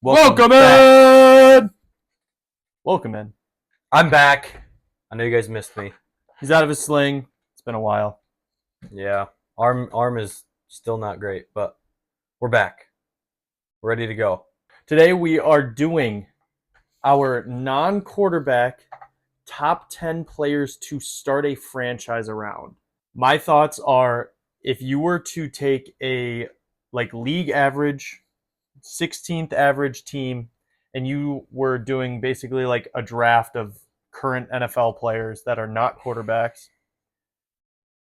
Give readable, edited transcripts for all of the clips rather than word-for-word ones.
Welcome back. in! Welcome in. I'm back. I know you guys missed me. He's out of his sling. It's been a while. Yeah, arm is still not great, but we're back. We're ready to go. Today we are doing our non-quarterback top 10 players to start a franchise around. My thoughts are, if you were to take a league average, 16th average team, and you were doing basically like a draft of current NFL players that are not quarterbacks,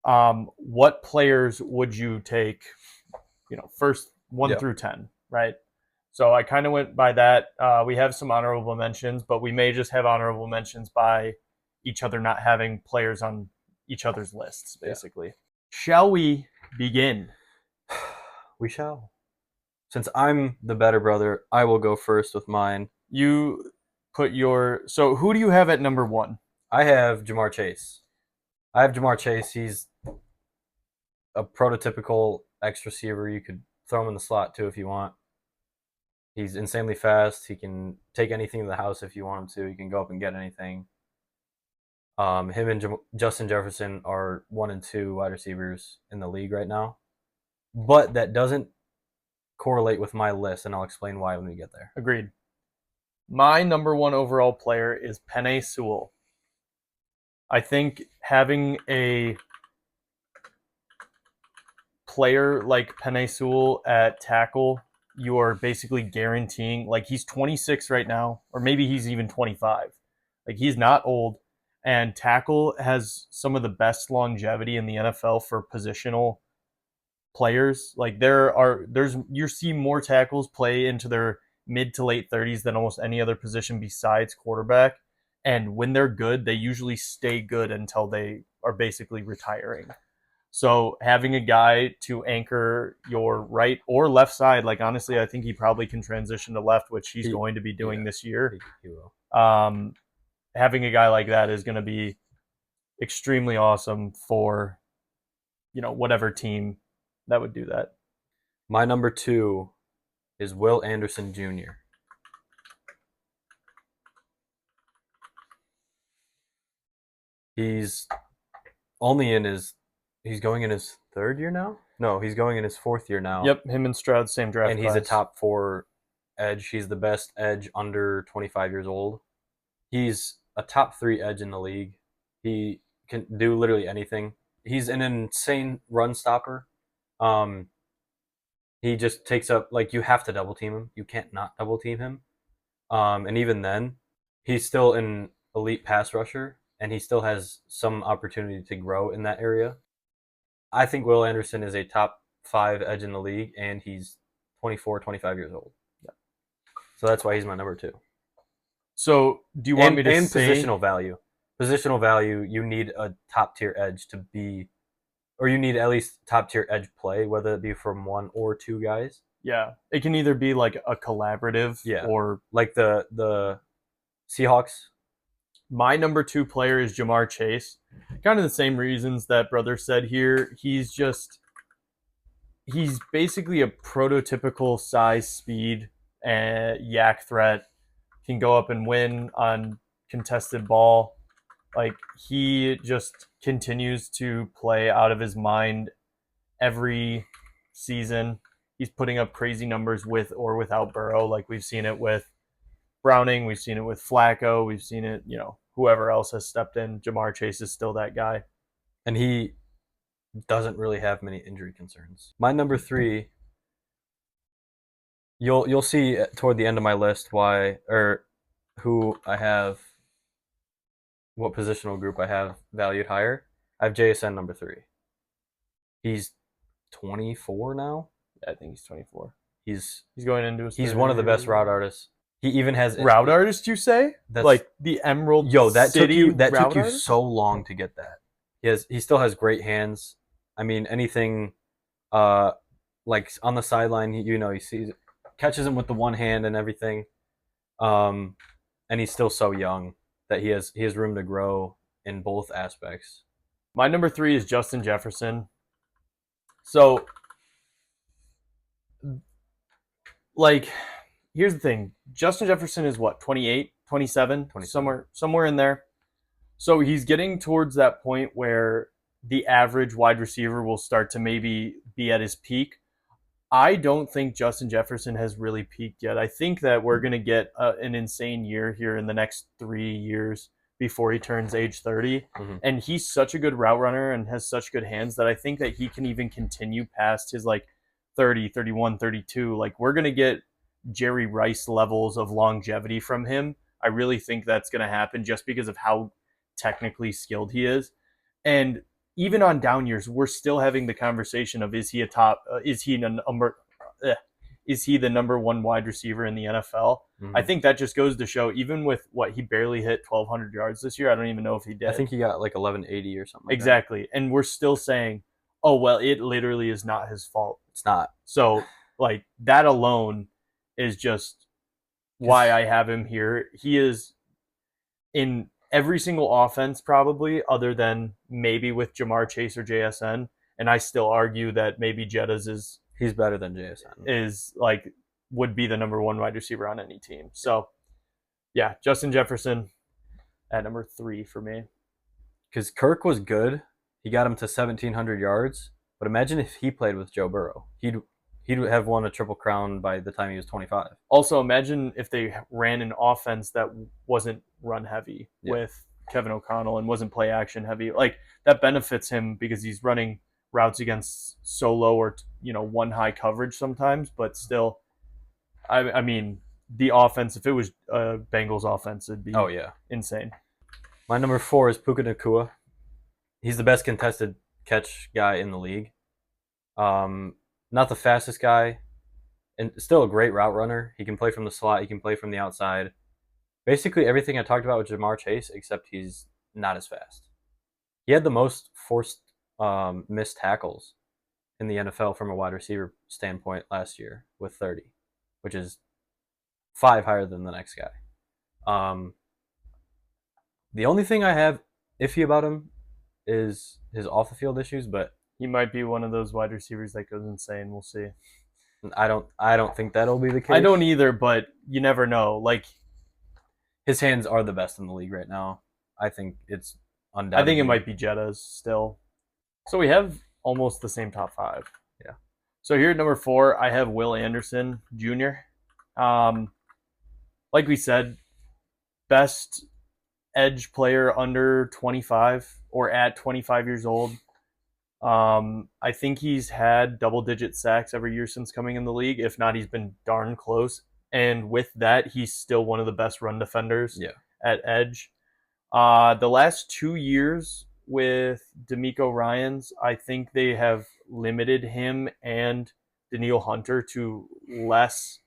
what players would you take, first 1 Yeah. through 10, right? So I kind of went by that. We have some honorable mentions, but we may just have honorable mentions by each other not having players on each other's lists, basically. Yeah. Shall we begin? We shall. Since I'm the better brother, I will go first with mine. You put your... So who do you have at number 1? I have Ja'Marr Chase. He's a prototypical X receiver. You could throw him in the slot too if you want. He's insanely fast. He can take anything in the house if you want him to. He can go up and get anything. Him and Justin Jefferson are 1 and 2 wide receivers in the league right now. But that doesn't correlate with my list, and I'll explain why when we get there. Agreed. My number 1 overall player is Penei Sewell. I think having a player like Penei Sewell at tackle, you are basically guaranteeing, he's 26 right now, or maybe he's even 25. He's not old, and tackle has some of the best longevity in the NFL for positional players. You see more tackles play into their mid to late 30s than almost any other position besides quarterback. And when they're good, they usually stay good until they are basically retiring. So having a guy to anchor your right or left side, honestly, I think he probably can transition to left, which he's going to be doing this year. He will. Having a guy like that is going to be extremely awesome for, whatever team that would do that. My number 2 is Will Anderson Jr. He's going in his 3rd year now? No, he's going in his 4th year now. Yep, him and Stroud, same draft and class. He's a top 4 edge. He's the best edge under 25 years old. He's a top 3 edge in the league. He can do literally anything. He's an insane run stopper. He just takes up, you have to double team him. You can't not double team him. And even then, he's still an elite pass rusher, and he still has some opportunity to grow in that area. I think Will Anderson is a top 5 edge in the league, and he's 24, 25 years old. Yeah. So that's why he's my number 2. So do you want me to say... positional value. Positional value, you need a top-tier edge to be... Or you need at least top-tier edge play, whether it be from 1 or 2 guys. Yeah. It can either be a collaborative or... Like the Seahawks. My number 2 player is Ja'Marr Chase. Kind of the same reasons that brother said here. He's basically a prototypical size, speed, and yak threat. Can go up and win on contested ball. He just continues to play out of his mind every season. He's putting up crazy numbers with or without Burrow. We've seen it with Browning, we've seen it with Flacco, we've seen it, whoever else has stepped in. Ja'Marr Chase is still that guy. And he doesn't really have many injury concerns. My number 3, you'll see toward the end of my list who I have, what positional group I have valued higher. I have JSN number 3. He's 24 now. Yeah, I think he's 24. He's going into his... He's one of the best route artists. He even has route artist. You say the Emerald? That City took you so long to get that. He still has great hands. I mean, anything, on the sideline, he sees, catches him with the one hand and everything. And he's still so young that he has room to grow in both aspects. My number 3 is Justin Jefferson. So, here's the thing. Justin Jefferson is what, 28, 27, 27. somewhere in there. So he's getting towards that point where the average wide receiver will start to maybe be at his peak. I don't think Justin Jefferson has really peaked yet. I think that we're going to get an insane year here in the next 3 years before he turns age 30. Mhm. And he's such a good route runner and has such good hands that I think that he can even continue past his like 30, 31, 32. Like we're going to get Jerry Rice levels of longevity from him. I really think that's going to happen just because of how technically skilled he is. And even on down years, we're still having the conversation of is he a top? Is he the number one wide receiver in the NFL? I think that just goes to show, even with what he barely hit 1,200 yards this year. I don't even know if he did. I think he got like 1180 or something. Exactly, and we're still saying, oh well, it literally is not his fault. It's not. So like that alone is just why I have him here. He is in every single offense probably other than maybe with Ja'Marr Chase or JSN, and I still argue that maybe Jettas He's better than JSN. is like would be the number one wide receiver on any team. So yeah, Justin Jefferson at number 3 for me. Because Kirk was good. He got him to 1,700 yards. But imagine if he played with Joe Burrow. He'd have won a Triple Crown by the time he was 25. Also, imagine if they ran an offense that wasn't run heavy with Kevin O'Connell and wasn't play action heavy. Like that benefits him because he's running routes against solo or one high coverage sometimes, but still, I mean the offense. If it was a Bengals offense, it'd be insane. My number 4 is Puka Nacua. He's the best contested catch guy in the league. Not the fastest guy, and still a great route runner. He can play from the slot. He can play from the outside. Basically everything I talked about with Ja'Marr Chase, except he's not as fast. He had the most forced missed tackles in the NFL from a wide receiver standpoint last year with 30, which is 5 higher than the next guy. The only thing I have iffy about him is his off the field issues, but he might be one of those wide receivers that goes insane. We'll see. I don't think that'll be the case. I don't either, but you never know. Like his hands are the best in the league right now. I think it's undoubtedly. I think it might be Jettas still. So we have almost the same top 5. Yeah. So here at number 4, I have Will Anderson Jr. Like we said, best edge player under 25 or at 25 years old. I think he's had double-digit sacks every year since coming in the league. If not, he's been darn close. And with that, he's still one of the best run defenders at edge. The last 2 years with DeMeco Ryans, I think they have limited him and Danielle Hunter to less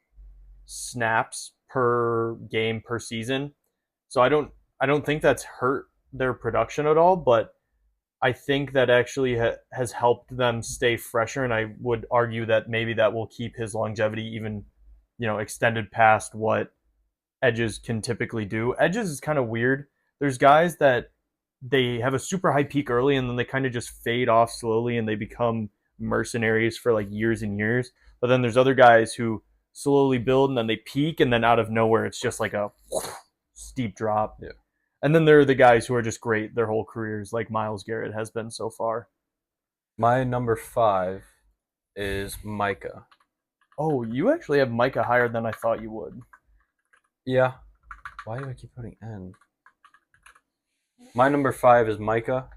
snaps per game per season. So I don't think that's hurt their production at all, but I think that actually has helped them stay fresher, and I would argue that maybe that will keep his longevity even, extended past what edges can typically do. Edges is kind of weird. There's guys that they have a super high peak early and then they kind of just fade off slowly and they become mercenaries for like years and years. But then there's other guys who slowly build and then they peak and then out of nowhere it's just like a steep drop. Yeah. And then there are the guys who are just great their whole careers, like Myles Garrett has been so far. My number 5 is Micah. Oh, you actually have Micah higher than I thought you would. Yeah. Why do I keep putting N? My number 5 is Micah.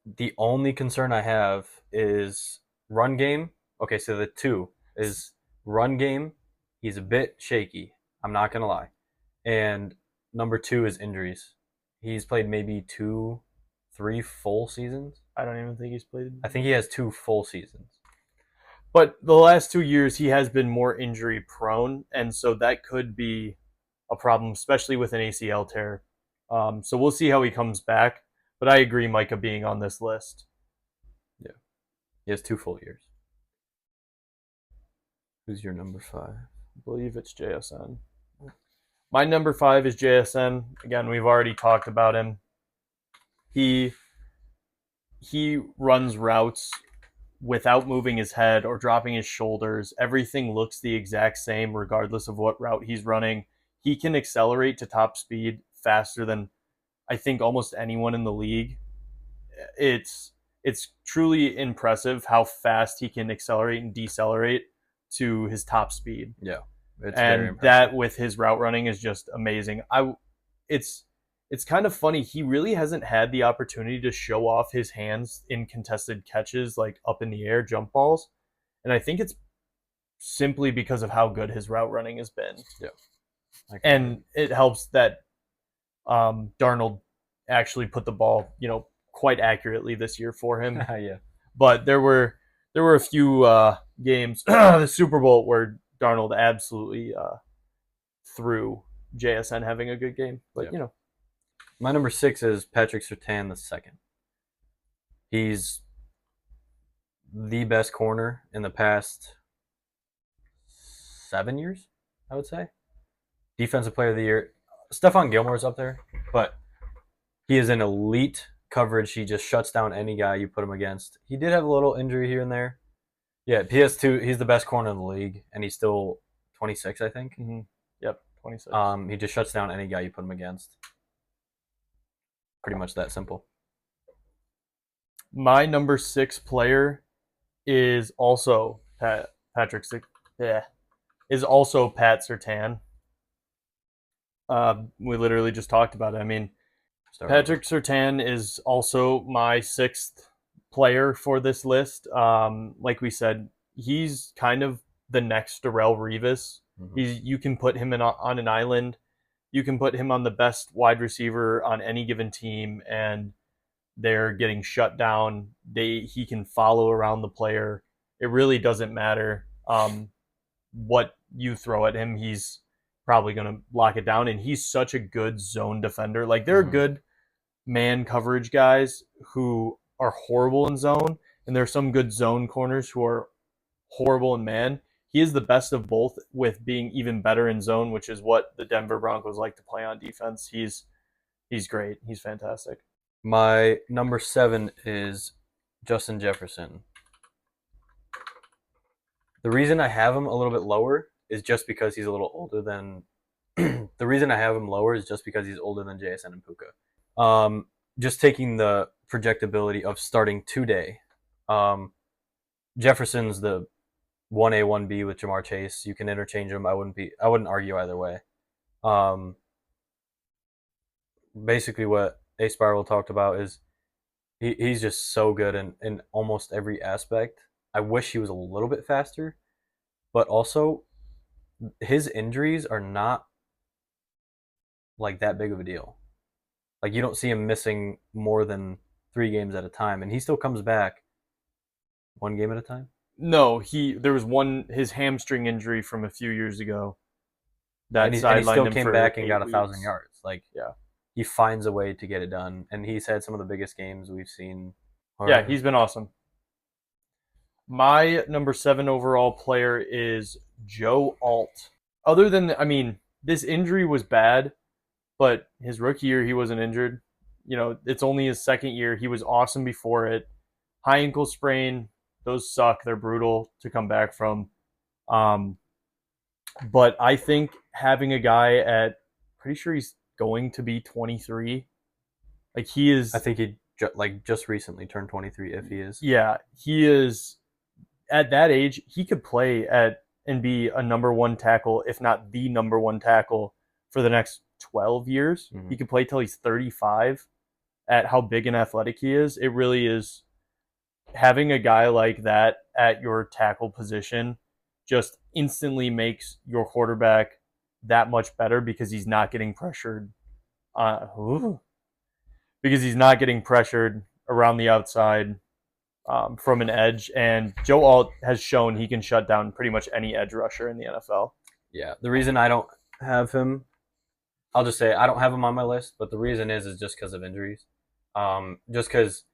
The only concern I have is run game. Okay, so the 2 is run game. He's a bit shaky. I'm not going to lie. And number 2 is injuries. He's played maybe 2, 3 full seasons. I don't even think he's played. I think he has 2 full seasons. But the last 2 years, he has been more injury prone, and so that could be a problem, especially with an ACL tear. So we'll see how he comes back. But I agree, Micah being on this list. Yeah, he has 2 full years. Who's your number 5? I believe it's JSN. My number 5 is JSN. Again, we've already talked about him. He runs routes without moving his head or dropping his shoulders. Everything looks the exact same regardless of what route he's running. He can accelerate to top speed faster than I think almost anyone in the league. It's truly impressive how fast he can accelerate and decelerate to his top speed. Yeah, it's very And impressive. that with his route running is just amazing. It's it's kind of funny. He really hasn't had the opportunity to show off his hands in contested catches, like up in the air jump balls, and I think it's simply because of how good his route running has been. Yeah, And it helps that Darnold actually put the ball, quite accurately this year for him. yeah, But there were a few games, the Super Bowl, where Darnold absolutely threw JSN having a good game. But Yeah. My number 6 is Patrick Surtain the second. He's the best corner in the past 7 years, I would say. Defensive Player of the Year. Stephon Gilmore's up there, but he is an elite coverage. He just shuts down any guy you put him against. He did have a little injury here and there. Yeah, PS2. He's the best corner in the league, and he's still 26, I think. Mm-hmm. Yep, 26. He just shuts down any guy you put him against. Pretty much that simple. My number 6 player is also Patrick. Yeah, is also Pat Surtain. We literally just talked about it. I mean, Patrick Surtain is also my 6th player for this list. Like we said, he's kind of the next Darrelle Revis. Mm-hmm. You can put him on an island. You can put him on the best wide receiver on any given team, and they're getting shut down. He can follow around the player. It really doesn't matter what you throw at him. He's probably going to lock it down, and he's such a good zone defender. Like, there are good man coverage guys who are horrible in zone, and there are some good zone corners who are horrible in man. He is the best of both, with being even better in zone, which is what the Denver Broncos like to play on defense. He's great. He's fantastic. My number 7 is Justin Jefferson. The reason I have him a little bit lower is just because he's a little older than. The reason I have him lower is just because he's older than JSN and Puka. Just taking the projectability of starting today. Jefferson's the 1A, 1B with Ja'Marr Chase. You can interchange them. I wouldn't argue either way. Basically what A Spiral talked about is he's just so good in almost every aspect. I wish he was a little bit faster, but also his injuries are not like that big of a deal. Like, you don't see him missing more than 3 games at a time, and he still comes back 1 game at a time. No, there was his hamstring injury from a few years ago that and he sidelined still him came for back and 8 got 1,000 weeks. yards. Like, Yeah. he finds a way to get it done, and he's had some of the biggest games we've seen. Yeah, he's been awesome. My number 7 overall player is Joe Alt. Other than, this injury was bad, but his rookie year he wasn't injured. It's only his second year. He was awesome before it. High ankle sprain, those suck. They're brutal to come back from. But I think having a guy pretty sure he's going to be 23. Like, he is. I think he just recently turned 23. If he is, Yeah, he is. At that age, he could play and be a number 1 tackle, if not the number 1 tackle, for the next 12 years. Mhm. He could play till he's 35. At how big and athletic he is, it really is. Having a guy like that at your tackle position just instantly makes your quarterback that much better, because he's not getting pressured. Because he's not getting pressured around the outside from an edge, and Joe Alt has shown he can shut down pretty much any edge rusher in the NFL. Yeah, the reason I don't have him, I'll just say I don't have him on my list, but the reason is just because of injuries. Just because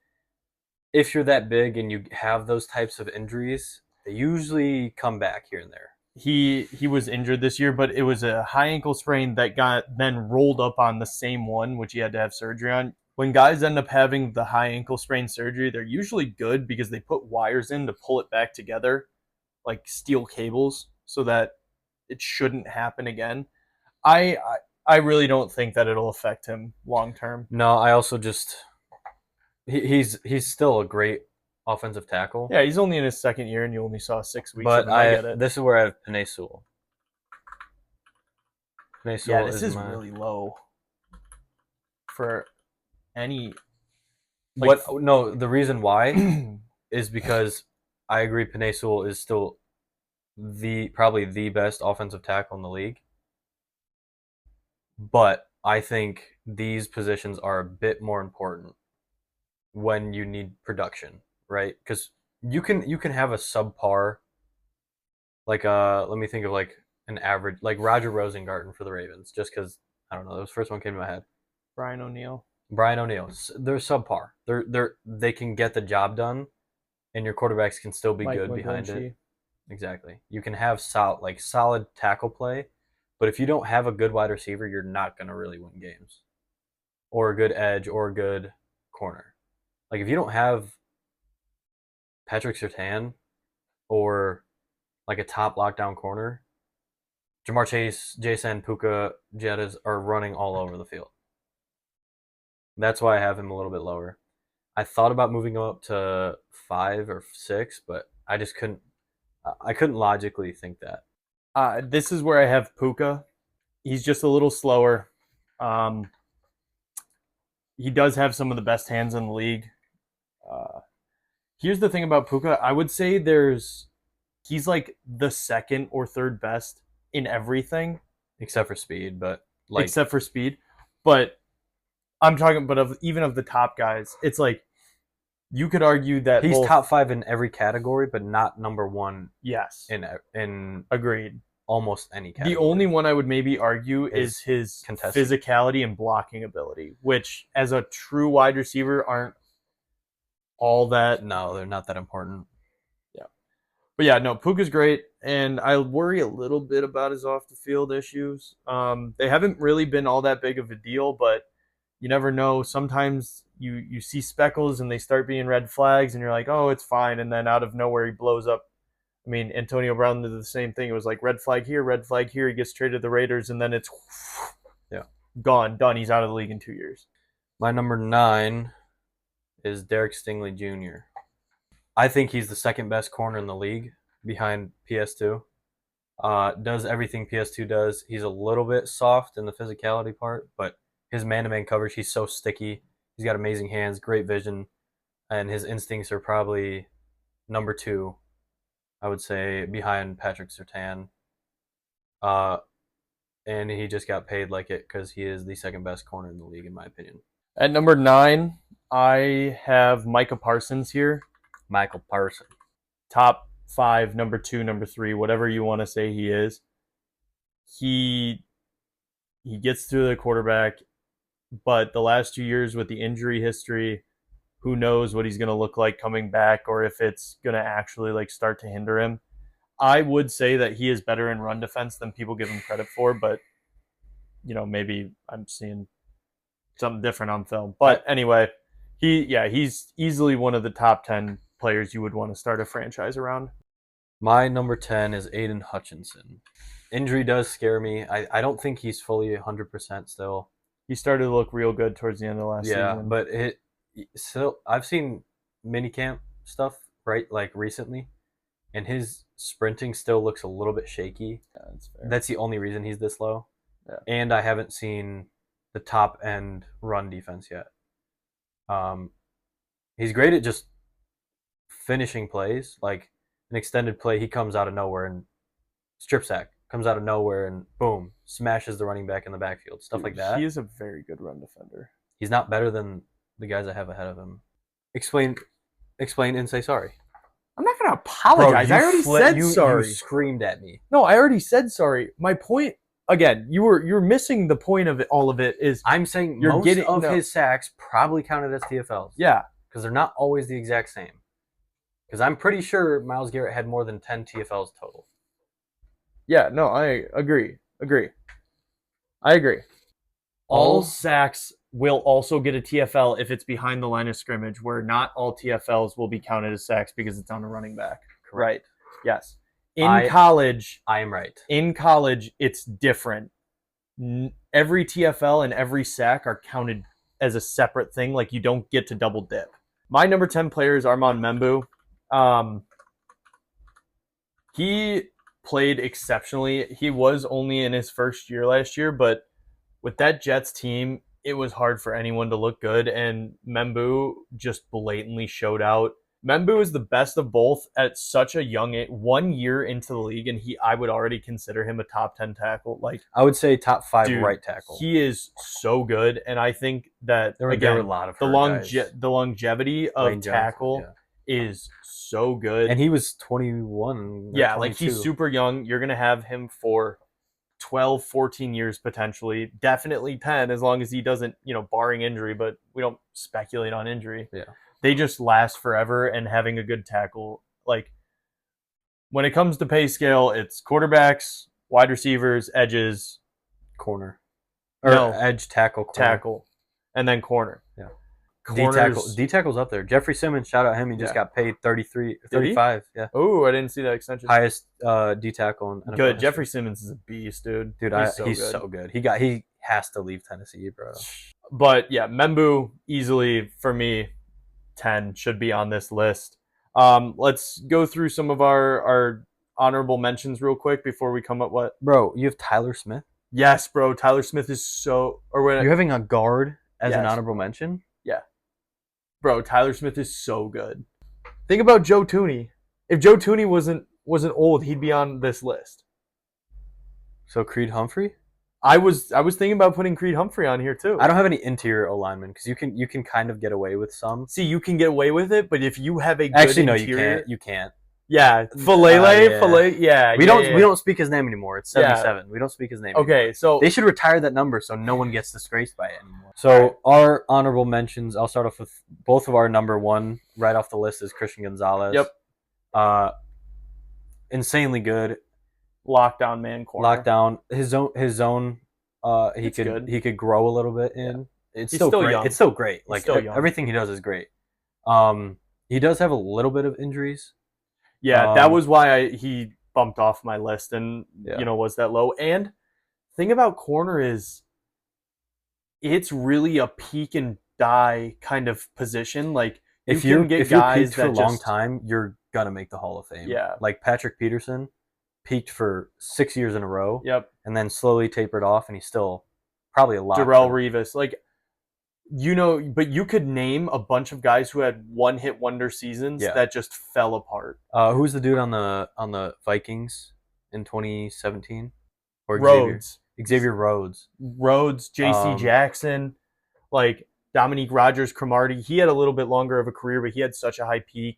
if you're that big and you have those types of injuries, they usually come back here and there. He was injured this year, but it was a high ankle sprain that got then rolled up on the same one, which he had to have surgery on. when guys end up having the high ankle sprain surgery, they're usually good because they put wires in to pull it back together, like steel cables, so that it shouldn't happen again. I really don't think that it'll affect him long term. No, I also just he's still a great offensive tackle. Yeah, he's only in his second year, and you only saw 6 weeks But of him. I get it. this is where I have Penei Sewell. Penei Yeah, Sewell this is my really low for any. Like, what? No, the reason why is because I agree Penei Sewell is still probably the best offensive tackle in the league. But I think these positions are a bit more important when you need production, right? Because you can have a subpar, like let me think of like an average, like Roger Rosengarten for the Ravens, just because I don't know, that was the first one came to my head. Brian O'Neill. Brian O'Neill, they're subpar. They can get the job done, and your quarterbacks can still be Mike good behind McGlinchey. it. Exactly. You can have solid tackle play, but if you don't have a good wide receiver, you're not going to really win games. Or a good edge or a good corner. Like if you don't have Patrick Surtain or like a top lockdown corner, Jamar Chase, Jason, Puka, Jettas are running all over the field. That's why I have him a little bit lower. I thought about moving him up to 5 or 6, but I just couldn't. I couldn't logically think that. This is where I have Puka. He's just a little slower. Um, he does have some of the best hands in the league. Uh, Here's the thing about Puka. I would say he's like the second or third best in everything Except for speed, but like except for speed. But I'm talking, but even of the top guys, it's like you could argue that he's top 5 in every category, but not number 1 Yes, in agreed. almost any category. The only one I would maybe argue is his contested physicality and blocking ability, which as a true wide receiver aren't all that. No, they're not that important. Yeah. But yeah, no, Puka's great, and I worry a little bit about his off the field issues. They haven't really been all that big of a deal, but you never know. Sometimes you see speckles and they start being red flags, and you're like, oh, it's fine, and then out of nowhere he blows up. I mean, Antonio Brown did the same thing. It was like red flag here, red flag here. He gets traded to the Raiders, and then it's gone, done. He's out of the league in 2 years. My number 9 is Derek Stingley Jr. I think he's the second best corner in the league behind PS2. Does everything PS2 does. He's a little bit soft in the physicality part, but his man-to-man coverage, he's so sticky. He's got amazing hands, great vision, and his instincts are probably number 2, I would say, behind Patrick Surtain. And he just got paid like it because he is the second best corner in the league, in my opinion. At number 9, I have Micah Parsons here. Michael Parsons. Top 5, number 2, number 3, whatever you want to say he is. He gets through the quarterback, but the last 2 years with the injury history, who knows what he's going to look like coming back or if it's going to actually like start to hinder him. I would say that he is better in run defense than people give him credit for, but maybe I'm seeing something different on film. But anyway, he's easily one of the top 10 players you would want to start a franchise around. My number 10 is Aiden Hutchinson. Injury does scare me. I don't think he's fully 100% still. He started to look real good towards the end of last season. Yeah, but I've seen minicamp stuff, right, like recently, and his sprinting still looks a little bit shaky. Yeah, that's fair. That's the only reason he's this low. Yeah. And I haven't seen the top end run defense yet. He's great at just finishing plays, like an extended play. He comes out of nowhere and strip sack, comes out of nowhere and boom, smashes the running back in the backfield, stuff like that. He is a very good run defender. He's not better than the guys I have ahead of him. Explain, and say sorry. I'm not gonna apologize. Bro, I already said sorry. You screamed at me. No, I already said sorry. My point, again, you're missing the point of all of it. Is I'm saying You're most getting- of no. his sacks probably counted as TFLs. yeah, Because they're not always the exact same. Because I'm pretty sure Myles Garrett had more than 10 TFLs total. yeah. No, I agree. I agree. All sacks will also get a TFL if it's behind the line of scrimmage, where not all TFLs will be counted as sacks because it's on a running back. Right. Yes. In college, I am right. It's different. Every TFL and every sack are counted as a separate thing. Like, you don't get to double dip. My number 10 player is Armand Membu. He played exceptionally. He was only in his first year last year, but with that Jets team, it was hard for anyone to look good, and Membu just blatantly showed out. Membu is the best of both at such a young age, 1 year into the league, and I would already consider him a top 10 tackle. Like, I would say top 5 dude, right tackle. He is so good, and I think that there were a lot of the longevity of Wayne tackle Johnson, is so good. And he was 21. Yeah, 22. Like, he's super young. You're going to have him for 12, 14 years potentially, definitely 10, as long as he doesn't, barring injury, but we don't speculate on injury. Yeah. They just last forever, and having a good tackle, like, when it comes to pay scale, it's quarterbacks, wide receivers, edges, corner. Edge, tackle, corner. Tackle, and then corner. Yeah. D tackle's up there. Jeffrey Simmons, shout out him. He just got paid 35. Yeah. Oh, I didn't see that extension. Highest D tackle in NFL good. history. Jeffrey Simmons is a beast, dude. He's so good. He has to leave Tennessee, bro. But yeah, Membu easily for me, 10 should be on this list. Let's go through some of our honorable mentions real quick before we come up. What, bro? You have Tyler Smith. Yes, bro. Tyler Smith is so. You're having a guard as an honorable mention. Yeah. Bro, Tyler Smith is so good. Think about Joe Thuney. If Joe Thuney wasn't old, he'd be on this list. So Creed Humphrey? I was thinking about putting Creed Humphrey on here too. I don't have any interior O-linemen because you can kind of get away with some. See, you can get away with it, but if you have a good interior, you can't. Yeah, Filet. Yeah, we don't speak his name anymore. It's 77. We don't speak his name. Okay, anymore. So they should retire that number so no one gets disgraced by it anymore. So our honorable mentions. I'll start off with both of our number one right off the list is Christian Gonzalez. Yep. Insanely good. Lockdown man corner. Lockdown. His zone. He could grow a little bit in. Yeah. He's still great. Young. It's still great. Like everything he does is great. He does have a little bit of injuries. Yeah, that was why he bumped off my list and was that low. And thing about corner is it's really a peak and die kind of position. Like, if you're peaked for a long time, you're gonna make the Hall of Fame. Yeah. Like Patrick Peterson peaked for 6 years in a row. Yep. And then slowly tapered off, and he's still probably a lot. Darrelle Revis, like, but you could name a bunch of guys who had one-hit wonder seasons that just fell apart. Who's the dude on the Vikings in 2017? Or Rhodes. Xavier Rhodes. J.C. Jackson, like Dominique Rodgers-Cromartie. He had a little bit longer of a career, but he had such a high peak.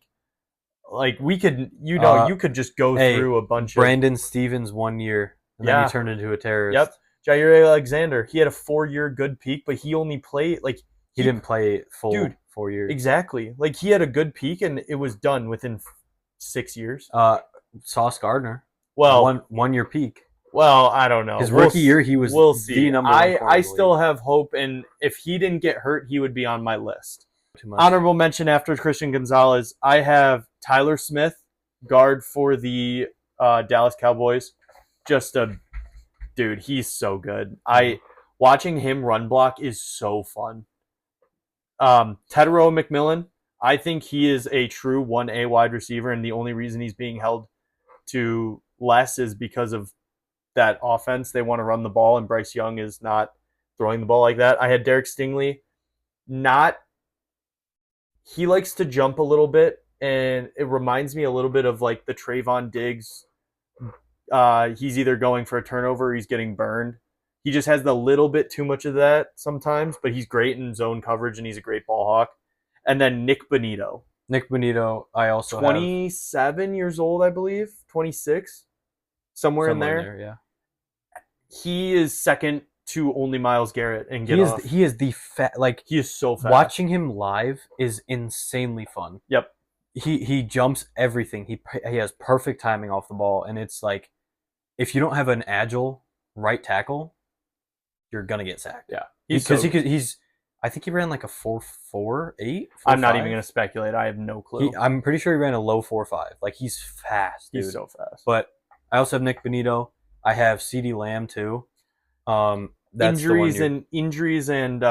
Like, we could, you could just go through a bunch Brandon Stevens 1 year, and then he turned into a terrorist. Yep. Jair Alexander, he had a 4-year good peak, but he only played, like... He didn't play full 4 years. Exactly. Like, he had a good peak, and it was done within 6 years. Sauce Gardner. Well... One-year peak. Well, I don't know. His rookie year, he was the number one. I still have hope, and if he didn't get hurt, he would be on my list. Honorable mention after Christian Gonzalez, I have Tyler Smith, guard for the Dallas Cowboys. Dude, he's so good. Watching him run block is so fun. Teteroa McMillan, I think he is a true 1A wide receiver, and the only reason he's being held to less is because of that offense. They want to run the ball, and Bryce Young is not throwing the ball like that. I had Derek Stingley. He likes to jump a little bit, and it reminds me a little bit of like the Trayvon Diggs. He's either going for a turnover or he's getting burned. He just has the little bit too much of that sometimes, but he's great in zone coverage and he's a great ball hawk. And then Nick Bonito. I also 27 years old, I believe. 26. Somewhere in there. Yeah. He is second to only Myles Garrett and he is he is so fast. Watching him live is insanely fun. Yep. He jumps everything. He has perfect timing off the ball, and it's like if you don't have an agile right tackle, you're gonna get sacked. Yeah, he's I think he ran like a 4.48. I'm not even going to speculate. I have no clue. I'm pretty sure he ran a low 4.5. Like he's fast, dude. He's so fast. But I also have Nick Benito. I have CeeDee Lamb too. That's Injuries and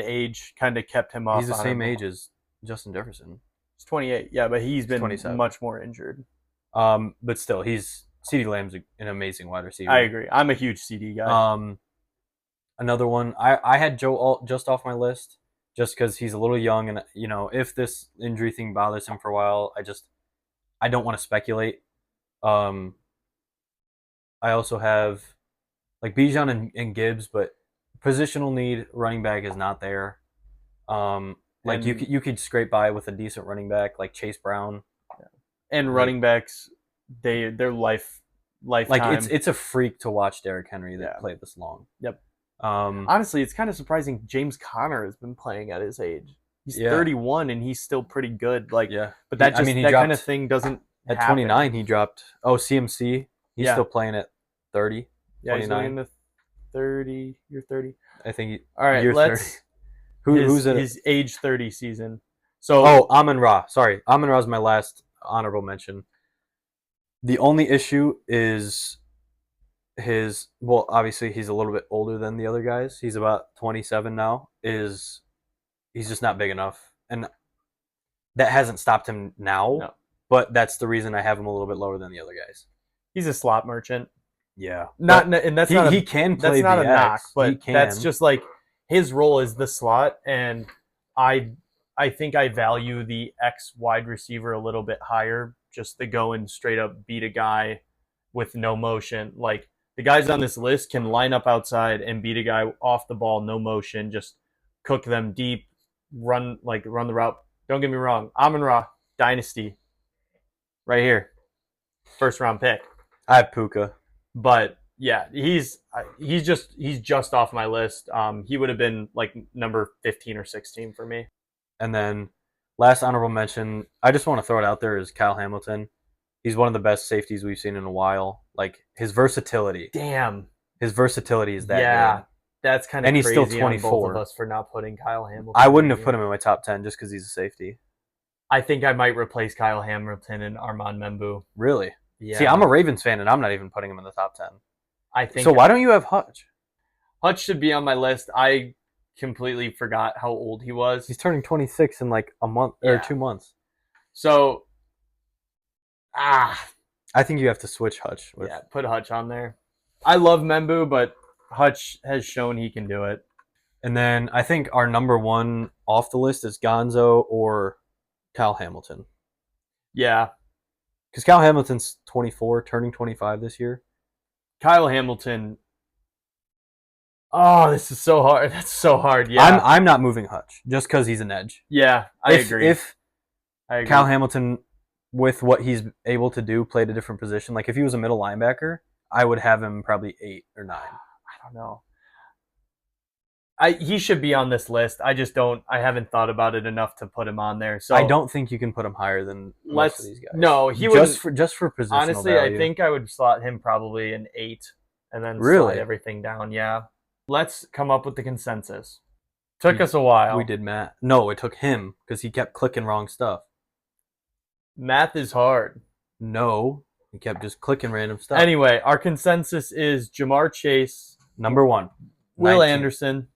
age kind of kept him off. He's the same age as Justin Jefferson. He's 28. Yeah, but he's been 27. much more injured. But still, CeeDee Lamb's an amazing wide receiver. I agree. I'm a huge CD guy. Another one, I had Joe Alt just off my list just because he's a little young, and if this injury thing bothers him for a while, I don't want to speculate. I also have like Bijan and Gibbs, but positional need running back is not there. Like you could scrape by with a decent running back like Chase Brown. And running backs, their lifetime. Like it's a freak to watch Derrick Henry that played this long. Yep. Honestly, it's kind of surprising James Conner has been playing at his age. He's 31 and he's still pretty good. Like, but that kind of thing doesn't. At happen. 29, he dropped. Oh, CMC. He's still playing at 30. Yeah, 29. He's going to 30. You're 30. I think. All right, let's. 30. Who's in his age 30 season? So Amon-Ra. Sorry, Amon-Ra is my last honorable mention. The only issue is obviously he's a little bit older than the other guys. He's about 27 now. He's just not big enough, and that hasn't stopped him now. No. But that's the reason I have him a little bit lower than the other guys. He's a slot merchant. Yeah, and that's he can play. That's not a knock, but that's just like his role is the slot, and I think I value the X wide receiver a little bit higher, just to go and straight up beat a guy with no motion. Like the guys on this list can line up outside and beat a guy off the ball, no motion, just cook them deep, run the route. Don't get me wrong, Amon-Ra dynasty, right here, first round pick. I have Puka, but yeah, he's just off my list. He would have been like number 15 or 16 for me. And then last honorable mention, I just want to throw it out there, is Kyle Hamilton. He's one of the best safeties we've seen in a while. Like his versatility. Damn. His versatility is that good. That's kind of and he's crazy still 24. On both of us for not putting Kyle Hamilton. I wouldn't have put him in my top 10 just because he's a safety. I think I might replace Kyle Hamilton and Armand Membu. Really? Yeah. See, I'm a Ravens fan, and I'm not even putting him in the top 10. I think. So why don't you have Hutch? Hutch should be on my list. I completely forgot how old he was. He's turning 26 in like a month or 2 months. So, I think you have to switch Hutch. Put Hutch on there. I love Membu, but Hutch has shown he can do it. And then I think our number one off the list is Gonzo or Kyle Hamilton. Yeah. Because Kyle Hamilton's 24, turning 25 this year. Kyle Hamilton. Oh, this is so hard. That's so hard. Yeah. I'm not moving Hutch just because he's an edge. Yeah, I agree. If Kyle Hamilton, with what he's able to do, played a different position, like if he was a middle linebacker, I would have him probably 8 or 9. I don't know. He should be on this list. I haven't thought about it enough to put him on there. So I don't think you can put him higher than most of these guys. No, he would just for positional honestly, value. I think I would slot him probably an 8 and then slide everything down. Yeah. Let's come up with the consensus. Took us a while. We did math. No, it took him because he kept clicking wrong stuff. Math is hard. No, he kept just clicking random stuff. Anyway, our consensus is Ja'Marr Chase, number 1. Will Anderson,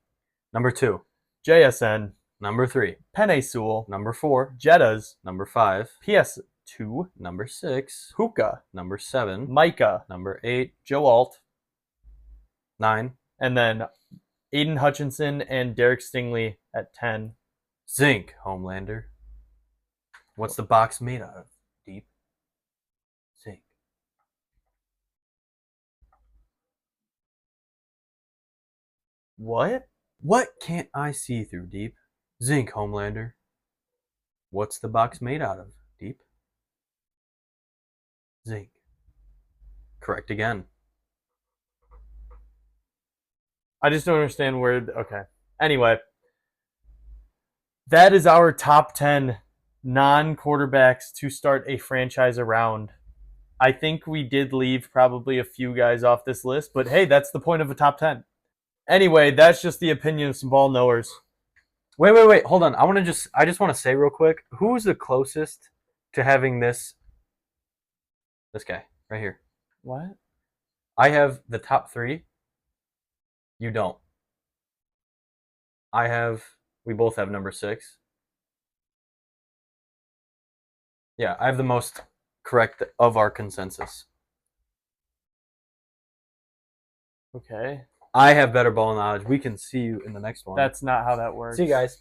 number 2. JSN, number 3. Penei Sewell, number 4. Jettas, number 5. PS2, number 6. Puka, number 7. Micah, number 8. Joe Alt, 9. And then Aiden Hutchinson and Derek Stingley at 10. Zink, Homelander. What's the box made out of? Deep. Zink. What? What can't I see through, Deep? Zink, Homelander. What's the box made out of? Deep. Zink. Correct again. I just don't understand where... Okay. Anyway. That is our top 10 non-quarterbacks to start a franchise around. I think we did leave probably a few guys off this list, but hey, that's the point of a top 10. Anyway, that's just the opinion of some ball knowers. Wait. Hold on. I just want to say real quick. Who is the closest to having this? This guy right here. What? I have the top 3. You don't. We both have number 6. Yeah, I have the most correct of our consensus. Okay. I have better ball knowledge. We can see you in the next one. That's not how that works. See you guys.